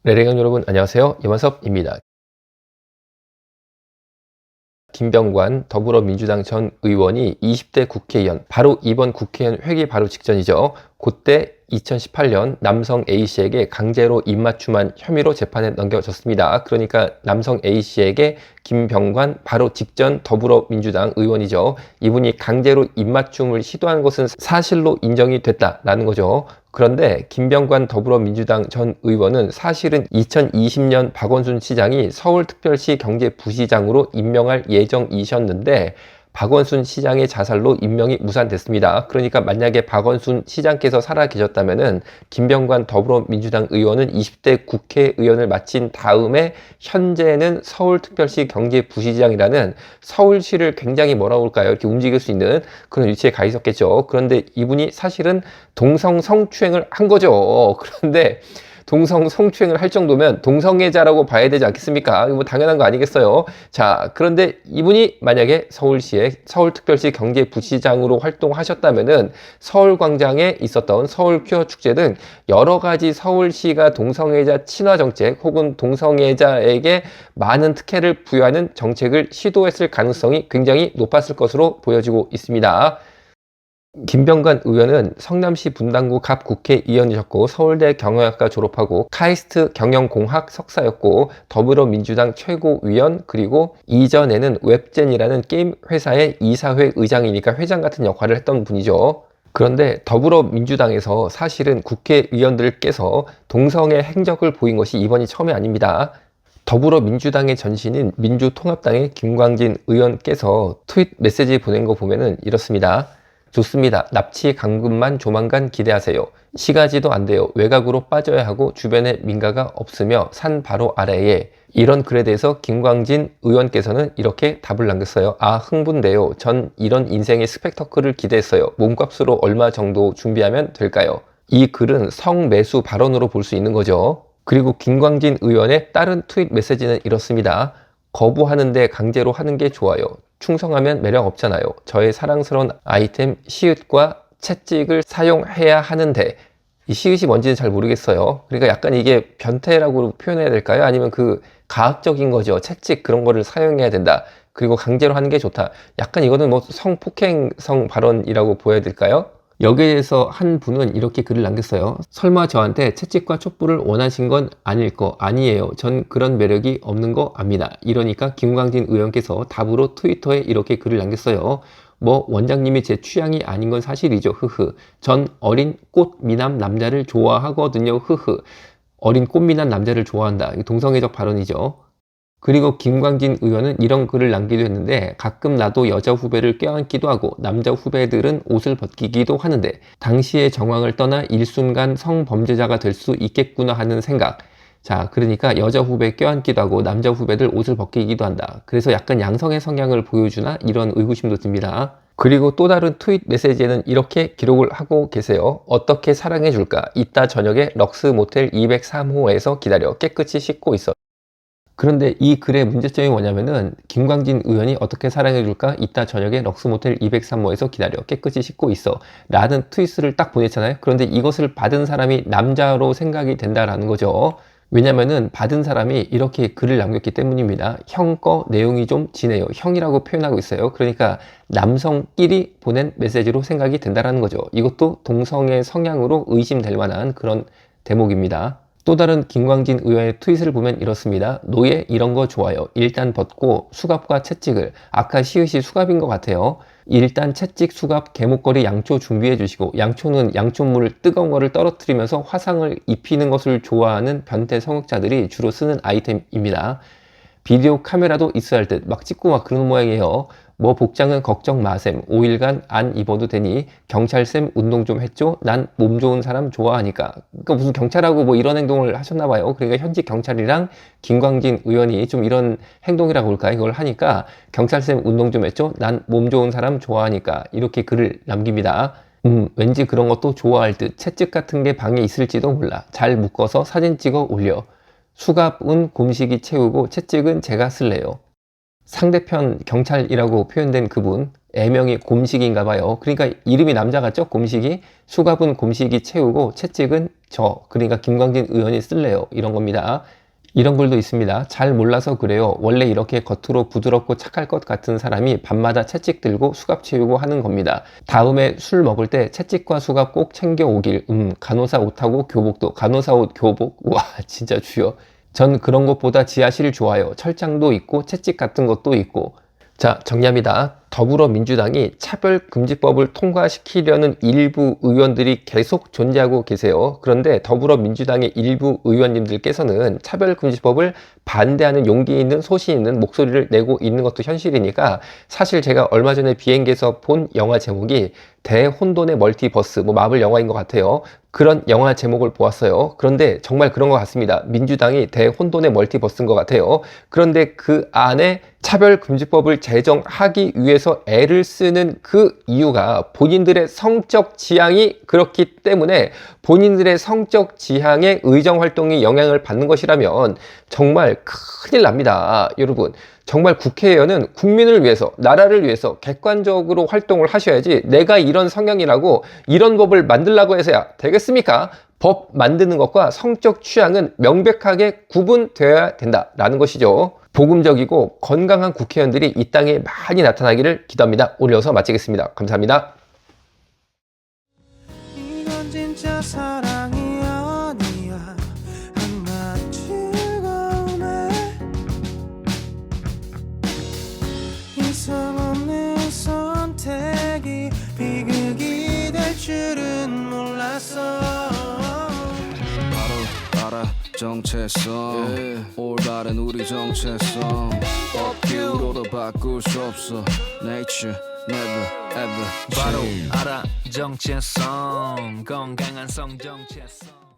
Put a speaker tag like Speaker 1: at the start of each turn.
Speaker 1: 레레강 여러분 안녕하세요. 이완섭입니다. 김병관 더불어민주당 전 의원이 20대 국회의원, 바로 이번 국회의원 회기 바로 직전이죠. 그때 2018년 남성 A씨에게 강제로 입맞춤한 혐의로 재판에 넘겨졌습니다. 그러니까 남성 A씨에게 김병관 바로 직전 더불어민주당 의원이죠. 이분이 강제로 입맞춤을 시도한 것은 사실로 인정이 됐다라는 거죠. 그런데 김병관 더불어민주당 전 의원은 사실은 2020년 박원순 시장이 서울특별시 경제부시장으로 임명할 예정이셨는데 박원순 시장의 자살로 임명이 무산됐습니다. 그러니까 만약에 박원순 시장께서 살아 계셨다면은 김병관 더불어민주당 의원은 20대 국회의원을 마친 다음에 현재는 서울특별시 경제부시장이라는 서울시를 굉장히 뭐라고 할까요? 이렇게 움직일 수 있는 그런 위치에 가 있었겠죠. 그런데 이분이 사실은 동성 성추행을 한 거죠. 그런데 동성 성추행을 할 정도면 동성애자라고 봐야 되지 않겠습니까? 뭐 당연한 거 아니겠어요? 자, 그런데 이분이 만약에 서울시의 서울특별시 경제부시장으로 활동하셨다면은 서울광장에 있었던 서울 퀴어 축제 등 여러 가지 서울시가 동성애자 친화 정책 혹은 동성애자에게 많은 특혜를 부여하는 정책을 시도했을 가능성이 굉장히 높았을 것으로 보여지고 있습니다. 김병관 의원은 성남시 분당구 갑 국회의원이셨고 서울대 경영학과 졸업하고 카이스트 경영공학 석사였고 더불어민주당 최고위원 그리고 이전에는 웹젠이라는 게임 회사의 이사회 의장이니까 회장 같은 역할을 했던 분이죠. 그런데 더불어민주당에서 사실은 국회의원들께서 동성애 행적을 보인 것이 이번이 처음이 아닙니다. 더불어민주당의 전신인 민주통합당의 김광진 의원께서 트윗 메시지 보낸 거 보면은 이렇습니다. 좋습니다. 납치 강금만 조만간 기대하세요. 시가지도 안 돼요. 외곽으로 빠져야 하고 주변에 민가가 없으며 산 바로 아래에 이런 글에 대해서 김광진 의원께서는 이렇게 답을 남겼어요. 아, 흥분돼요. 전 이런 인생의 스펙터클을 기대했어요. 몸값으로 얼마 정도 준비하면 될까요? 이 글은 성매수 발언으로 볼 수 있는 거죠. 그리고 김광진 의원의 다른 트윗 메시지는 이렇습니다. 거부하는데 강제로 하는 게 좋아요. 충성하면 매력 없잖아요. 저의 사랑스러운 아이템 시읒과 채찍을 사용해야 하는데 이 시읒이 뭔지는 잘 모르겠어요. 그러니까 약간 이게 변태라고 표현해야 될까요? 아니면 그 가학적인 거죠. 채찍 그런 거를 사용해야 된다. 그리고 강제로 하는 게 좋다. 약간 이거는 뭐 성폭행성 발언이라고 보여야 될까요? 여기에 대해서 한 분은 이렇게 글을 남겼어요. 설마 저한테 채찍과 촛불을 원하신 건 아닐 거 아니에요. 전 그런 매력이 없는 거 압니다. 이러니까 김광진 의원께서 답으로 트위터에 이렇게 글을 남겼어요. 뭐 원장님이 제 취향이 아닌 건 사실이죠. 흐흐. 전 어린 꽃 미남 남자를 좋아하거든요. 흐흐. 어린 꽃 미남 남자를 좋아한다. 동성애적 발언이죠. 그리고 김광진 의원은 이런 글을 남기도 했는데 가끔 나도 여자 후배를 껴안기도 하고 남자 후배들은 옷을 벗기기도 하는데 당시의 정황을 떠나 일순간 성범죄자가 될 수 있겠구나 하는 생각. 자, 그러니까 여자 후배 껴안기도 하고 남자 후배들 옷을 벗기기도 한다. 그래서 약간 양성의 성향을 보여주나 이런 의구심도 듭니다. 그리고 또 다른 트윗 메시지에는 이렇게 기록을 하고 계세요. 어떻게 사랑해줄까? 이따 저녁에 럭스 모텔 203호에서 기다려. 깨끗이 씻고 있어. 그런데 이 글의 문제점이 뭐냐면은 김광진 의원이 어떻게 사랑해줄까? 이따 저녁에 럭스모텔 203호에서 기다려. 깨끗이 씻고 있어. 라는 트윗을 딱 보냈잖아요. 그런데 이것을 받은 사람이 남자로 생각이 된다라는 거죠. 왜냐면은 받은 사람이 이렇게 글을 남겼기 때문입니다. 형 거 내용이 좀 진해요. 형이라고 표현하고 있어요. 그러니까 남성끼리 보낸 메시지로 생각이 된다라는 거죠. 이것도 동성애 성향으로 의심될 만한 그런 대목입니다. 또 다른 김광진 의원의 트윗을 보면 이렇습니다. 노예 이런 거 좋아요. 일단 벗고 수갑과 채찍을 아까 시읒이 수갑인 것 같아요. 일단 채찍, 수갑, 개목걸이, 양초 준비해 주시고 양초는 양초물을 뜨거운 거를 떨어뜨리면서 화상을 입히는 것을 좋아하는 변태 성역자들이 주로 쓰는 아이템입니다. 비디오 카메라도 있어야 할 듯 막 찍고 막 그러는 모양이에요. 뭐 복장은 걱정 마셈. 5일간 안 입어도 되니 경찰쌤 운동 좀 했죠? 난 몸 좋은 사람 좋아하니까. 그러니까 무슨 경찰하고 뭐 이런 행동을 하셨나 봐요. 그러니까 현직 경찰이랑 김광진 의원이 좀 이런 행동이라고 할까 이걸 하니까 경찰쌤 운동 좀 했죠? 난 몸 좋은 사람 좋아하니까. 이렇게 글을 남깁니다. 왠지 그런 것도 좋아할 듯. 채찍 같은 게 방에 있을지도 몰라. 잘 묶어서 사진 찍어 올려. 수갑은 곰식이 채우고 채찍은 제가 쓸래요. 상대편 경찰이라고 표현된 그분 애명이 곰식인가 봐요. 그러니까 이름이 남자 같죠? 곰식이. 수갑은 곰식이 채우고 채찍은 저, 그러니까 김광진 의원이 쓸래요. 이런 겁니다. 이런 글도 있습니다. 잘 몰라서 그래요. 원래 이렇게 겉으로 부드럽고 착할 것 같은 사람이 밤마다 채찍 들고 수갑 채우고 하는 겁니다. 다음에 술 먹을 때 채찍과 수갑 꼭 챙겨 오길. 간호사 옷하고 교복도. 간호사 옷 교복? 와, 진짜 주여. 전 그런 것보다 지하실 좋아요. 철장도 있고 채찍 같은 것도 있고. 자, 정리합니다. 더불어민주당이 차별금지법을 통과시키려는 일부 의원들이 계속 존재하고 계세요. 그런데 더불어민주당의 일부 의원님들께서는 차별금지법을 반대하는 용기 있는 소신 있는 목소리를 내고 있는 것도 현실이니까, 사실 제가 얼마 전에 비행기에서 본 영화 제목이 대혼돈의 멀티버스, 마블 영화인 것 같아요. 그런 영화 제목을 보았어요. 그런데 정말 그런 것 같습니다. 민주당이 대혼돈의 멀티버스인 것 같아요. 그런데 그 안에 차별금지법을 제정하기 위해서 애를 쓰는 그 이유가 본인들의 성적 지향이 그렇기 때문에, 본인들의 성적 지향의 의정활동이 영향을 받는 것이라면 정말 큰일 납니다. 여러분, 정말 국회의원은 국민을 위해서, 나라를 위해서 객관적으로 활동을 하셔야지, 내가 이런 성향이라고 이런 법을 만들라고 해서야 되겠습니까? 법 만드는 것과 성적 취향은 명백하게 구분되어야 된다라는 것이죠. 복음적이고 건강한 국회의원들이 이 땅에 많이 나타나기를 기도합니다. 오늘 여기서 마치겠습니다. 감사합니다.
Speaker 2: 이건 진짜 사랑이 아니야. 한낱 즐거움에 이상 없는 선택이 비극이 될 줄은 몰랐어.
Speaker 3: 바로 알아 정체성 올바른 우리 정체성 법규로도 바꿀 수 없어 Nature never ever
Speaker 4: 바로
Speaker 3: change.
Speaker 4: 알아 정체성 건강한 성 정체성